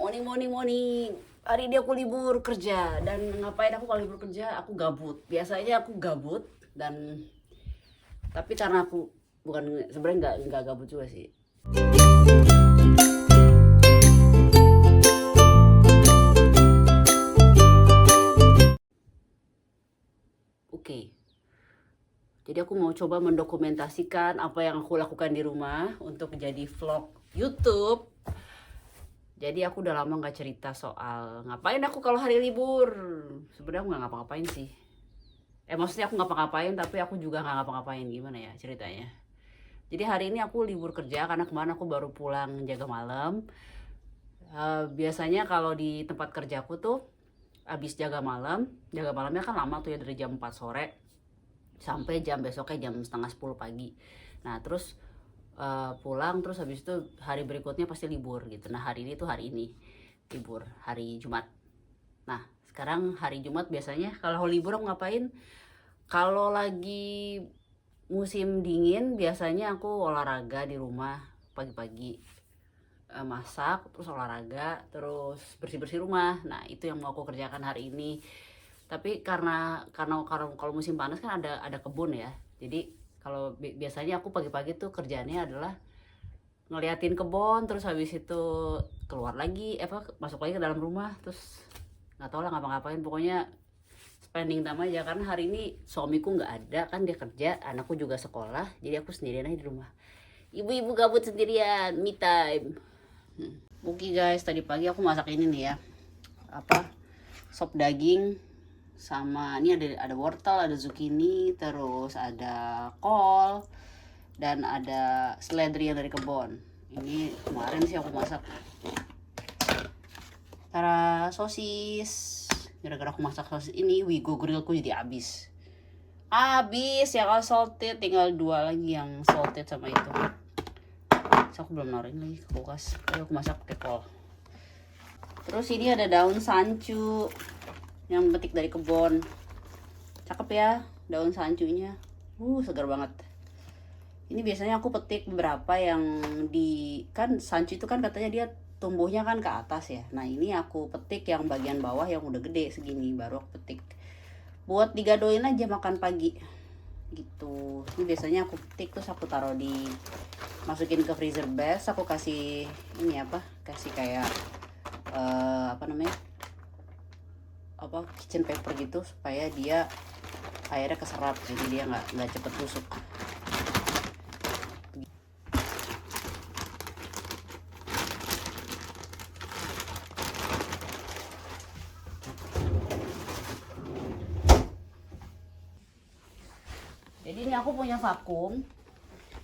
Morning. Hari ini aku libur kerja. Dan ngapain aku kalau libur kerja? Aku gabut. Biasanya aku gabut dan tapi karena aku bukan sebenarnya nggak gabut juga sih. Oke. Jadi aku mau coba mendokumentasikan apa yang aku lakukan di rumah untuk jadi vlog YouTube. Jadi aku udah lama nggak cerita soal ngapain aku kalau hari libur. Sebenarnya aku nggak ngapa-ngapain sih. Maksudnya aku ngapa-ngapain tapi aku juga nggak ngapa-ngapain, gimana ya ceritanya. Jadi hari ini aku libur kerja karena kemarin aku baru pulang jaga malam. Biasanya kalau di tempat kerjaku tuh abis jaga malamnya kan lama tuh ya, dari jam 4 sore sampai besoknya jam setengah 10 pagi. Nah terus pulang, terus habis itu hari berikutnya pasti libur gitu. Nah hari ini libur, hari Jumat. Nah sekarang hari Jumat biasanya kalau libur aku ngapain? Kalau lagi musim dingin biasanya aku olahraga di rumah pagi-pagi, masak, terus olahraga, terus bersih-bersih rumah. Nah itu yang mau aku kerjakan hari ini. Tapi karena kalau musim panas kan ada kebun ya. Jadi kalau biasanya aku pagi-pagi tuh kerjaannya adalah ngeliatin kebun, terus habis itu keluar lagi, masuk lagi ke dalam rumah, terus nggak tahu lah ngapa-ngapain, pokoknya spending time aja. Karena hari ini suamiku nggak ada kan, dia kerja, anakku juga sekolah, jadi aku sendirian aja di rumah. Ibu-ibu gabut sendirian, me time. Oke guys, tadi pagi aku masak ini nih ya, sop daging, sama ini ada wortel, ada zucchini, terus ada kol, dan ada seledri yang dari kebun. Ini kemarin sih aku masak. Cara sosis, gara-gara aku masak sosis ini, Wigo grillku jadi habis ya. Kalau salted tinggal 2 lagi yang salted sama itu. So, aku belum naruhin lagi ke kulkas. Aku masak pakai kol. Terus ini ada daun sancu yang petik dari kebun. Cakep ya daun sancunya. Segar banget. Ini biasanya aku petik beberapa yang kan sancu itu kan katanya dia tumbuhnya kan ke atas ya. Nah ini aku petik yang bagian bawah yang udah gede segini, baru aku petik buat digadoin aja makan pagi gitu. Ini biasanya aku petik terus aku taruh masukin ke freezer base. Aku kasih ini kasih kayak kitchen paper gitu supaya dia airnya keserap, jadi dia nggak cepet busuk. Jadi ini aku punya vakum.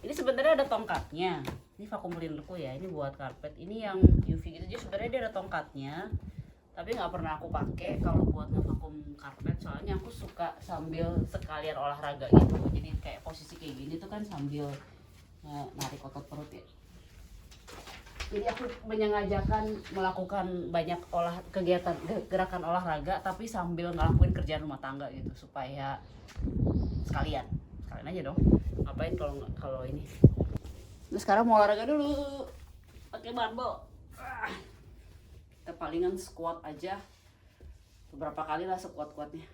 Ini sebenarnya ada tongkatnya. Ini vakum cleanerku ya. Ini buat karpet. Ini yang UV gitu. Jadi sebenarnya dia ada tongkatnya. Tapi nggak pernah aku pakai kalau buat ngevakum karpet. Soalnya aku suka sambil sekalian olahraga gitu. Jadi kayak posisi kayak gini tuh kan sambil narik otot perut ya. Jadi aku menyengajakan melakukan banyak kegiatan gerakan olahraga tapi sambil ngelakuin kerjaan rumah tangga gitu, supaya sekalian aja dong. Ngapain kalau ini. Terus sekarang mau olahraga dulu pakai barbel. Kita palingan squat aja beberapa kali lah, squat-squatnya.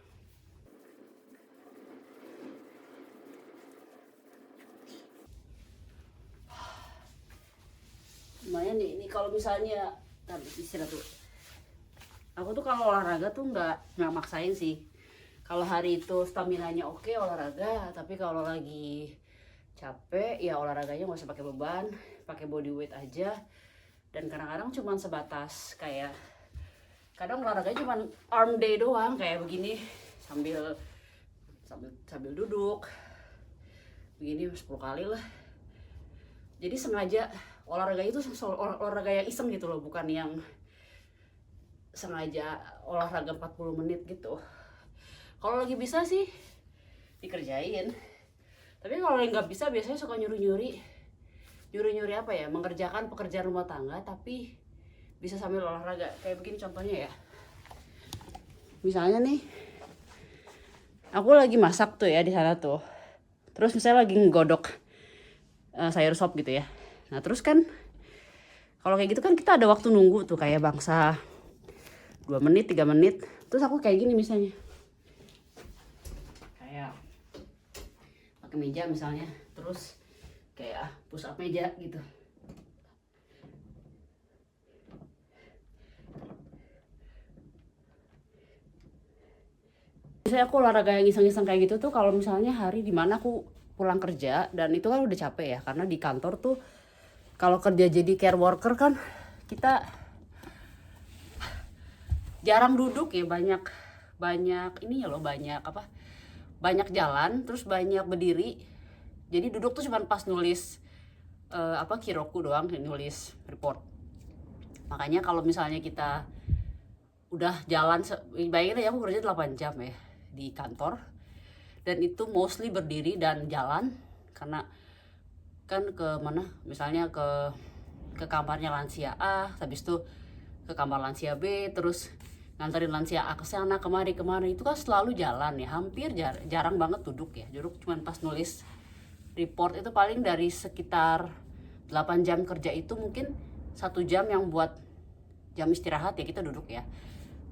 Lumayan nih, ini kalau misalnya istirahat tuh. Aku tuh kalau olahraga tuh nggak maksain sih. Kalau hari itu staminanya oke olahraga, tapi kalau lagi capek ya olahraganya nggak usah pakai beban, pakai body weight aja. Dan kadang-kadang cuman sebatas kayak, kadang olahraganya cuman arm day doang kayak begini, sambil duduk begini 10 kali lah. Jadi sengaja olahraga itu olahraga yang iseng gitu loh, bukan yang sengaja olahraga 40 menit gitu. Kalau lagi bisa sih dikerjain, tapi kalau nggak bisa biasanya suka nyuri mengerjakan pekerjaan rumah tangga tapi bisa sambil olahraga. Kayak begini contohnya ya, misalnya nih aku lagi masak tuh ya di sana tuh, terus misalnya lagi nggodok sayur sop gitu ya. Nah terus kan Kalau kayak gitu kan kita ada waktu nunggu tuh, kayak bangsa 2 menit, 3 menit. Terus aku kayak gini misalnya. Kayak pakai meja misalnya, terus kayak push up meja gitu. Biasanya aku olahraga yang iseng-iseng kayak gitu tuh kalau misalnya hari dimana aku pulang kerja, dan itu kan udah capek ya, karena di kantor tuh kalau kerja jadi care worker kan kita jarang duduk ya, banyak ini ya loh, banyak jalan, terus banyak berdiri. Jadi duduk tuh cuma pas nulis kiroku doang, nulis report. Makanya kalau misalnya kita udah jalan, bayangin aja aku kerja 8 jam ya di kantor, dan itu mostly berdiri dan jalan, karena kan ke mana, misalnya ke kamarnya lansia A, habis itu ke kamar lansia B, terus nganterin lansia A ke sana kemari, itu kan selalu jalan ya, hampir jarang banget duduk ya. Duduk cuma pas nulis report, itu paling dari sekitar 8 jam kerja itu mungkin 1 jam yang buat jam istirahat ya kita duduk ya,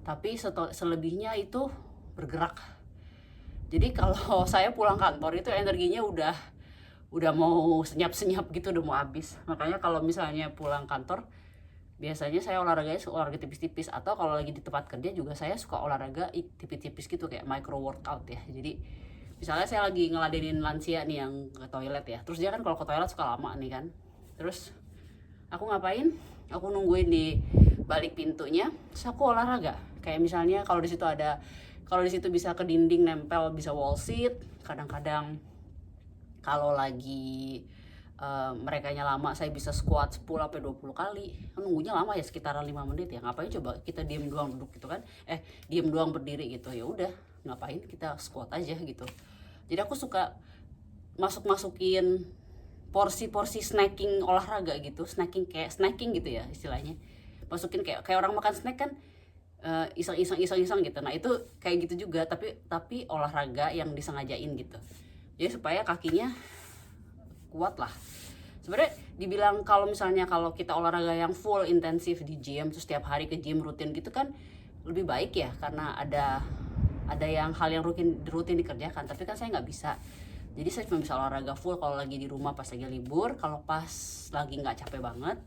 tapi selebihnya itu bergerak. Jadi kalau saya pulang kantor itu energinya udah mau senyap-senyap gitu, udah mau habis. Makanya kalau misalnya pulang kantor biasanya saya olahraga tipis-tipis, atau kalau lagi di tempat kerja juga saya suka olahraga tipis-tipis gitu, kayak micro workout ya. Jadi misalnya saya lagi ngeladenin lansia nih yang ke toilet ya, terus dia kan kalau ke toilet suka lama nih kan, terus aku ngapain, aku nungguin di balik pintunya, terus aku olahraga. Kayak misalnya kalau di situ bisa ke dinding nempel, bisa wall sit. Kadang-kadang kalau lagi merekanya lama, saya bisa squat 10-20 kali. Nunggunya lama ya, sekitaran 5 menit ya. Ngapain coba kita diem doang duduk gitu kan, diem doang berdiri gitu. Ya udah, ngapain kita squat aja gitu. Jadi aku suka masukin porsi-porsi snacking olahraga gitu, snacking gitu ya istilahnya. Masukin kayak orang makan snack kan, iseng gitu. Nah itu kayak gitu juga, tapi olahraga yang disengajain gitu. Jadi supaya kakinya kuat lah. Sebenarnya dibilang kalau misalnya kalau kita olahraga yang full intensif di gym, terus setiap hari ke gym rutin gitu kan lebih baik ya, karena ada hal yang rutin dikerjakan. Tapi kan saya nggak bisa. Jadi saya cuma bisa olahraga full kalau lagi di rumah pas lagi libur, kalau pas lagi nggak capek banget,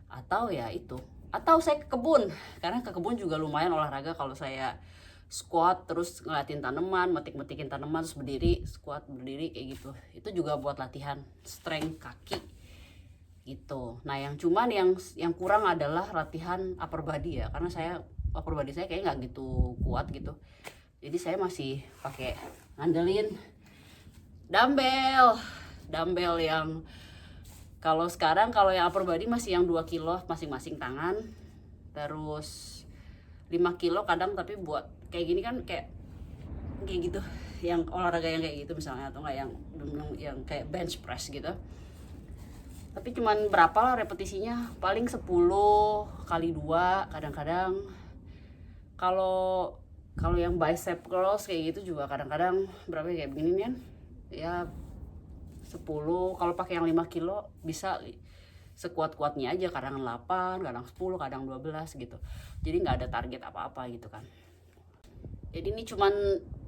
atau ya itu, atau saya ke kebun. Karena ke kebun juga lumayan olahraga kalau saya squat terus ngeliatin tanaman, metikin tanaman, terus berdiri, squat, berdiri kayak gitu. Itu juga buat latihan strength kaki gitu. Nah yang kurang adalah latihan upper body ya, karena upper body saya kayak nggak gitu kuat gitu. Jadi saya masih pakai ngandelin dumbbell yang kalau yang upper body masih yang 2 kilo masing-masing tangan, terus 5 kilo kadang, tapi buat kayak gini kan kayak gitu, yang olahraga yang kayak gitu misalnya, atau enggak yang kayak bench press gitu. Tapi cuman berapa lah repetisinya, paling 10 kali 2 kadang-kadang. Kalau yang bicep curls kayak gitu juga kadang-kadang berapa kayak begini kan ya, 10. Kalau pakai yang 5 kilo bisa sekuat-kuatnya aja, kadang 8, kadang 10, kadang 12 gitu. Jadi nggak ada target apa-apa gitu kan. Jadi ini cuman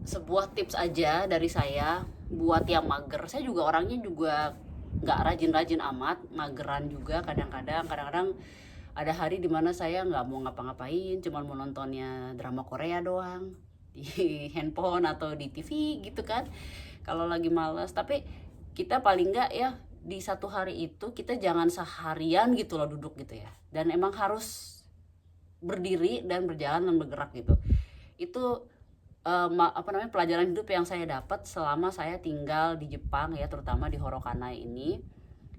sebuah tips aja dari saya buat yang mager. Saya juga orangnya juga nggak rajin-rajin amat, mageran juga kadang-kadang ada hari dimana saya nggak mau ngapa-ngapain, cuman mau nontonnya drama Korea doang di handphone atau di TV gitu kan, kalau lagi males. Tapi kita paling nggak ya di satu hari itu kita jangan seharian gitu loh duduk gitu ya, dan emang harus berdiri dan berjalan dan bergerak gitu. Itu pelajaran hidup yang saya dapat selama saya tinggal di Jepang ya, terutama di Horokanai ini.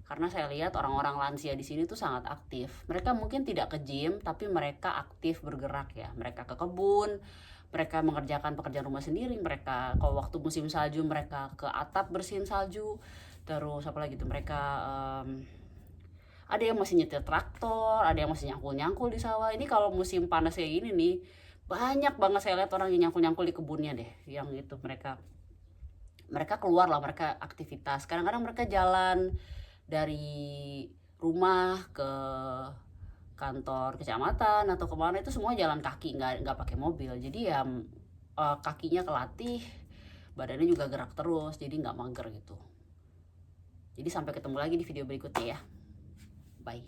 Karena saya lihat orang-orang lansia di sini tuh sangat aktif. Mereka mungkin tidak ke gym, tapi mereka aktif bergerak ya. Mereka ke kebun, mereka mengerjakan pekerjaan rumah sendiri. Mereka kalau waktu musim salju mereka ke atap bersihin salju. Terus apa lagi tuh, mereka ada yang masih nyetir traktor, ada yang masih nyangkul-nyangkul di sawah. Ini kalau musim panas kayak gini nih, banyak banget saya lihat orang yang nyangkul-nyangkul di kebunnya deh. Yang itu mereka keluar lah, mereka aktivitas. Kadang-kadang mereka jalan dari rumah ke kantor kecamatan atau kemana itu semua jalan kaki, nggak pakai mobil. Jadi ya kakinya kelatih, badannya juga gerak terus, jadi nggak mager gitu. Jadi sampai ketemu lagi di video berikutnya ya. Bye.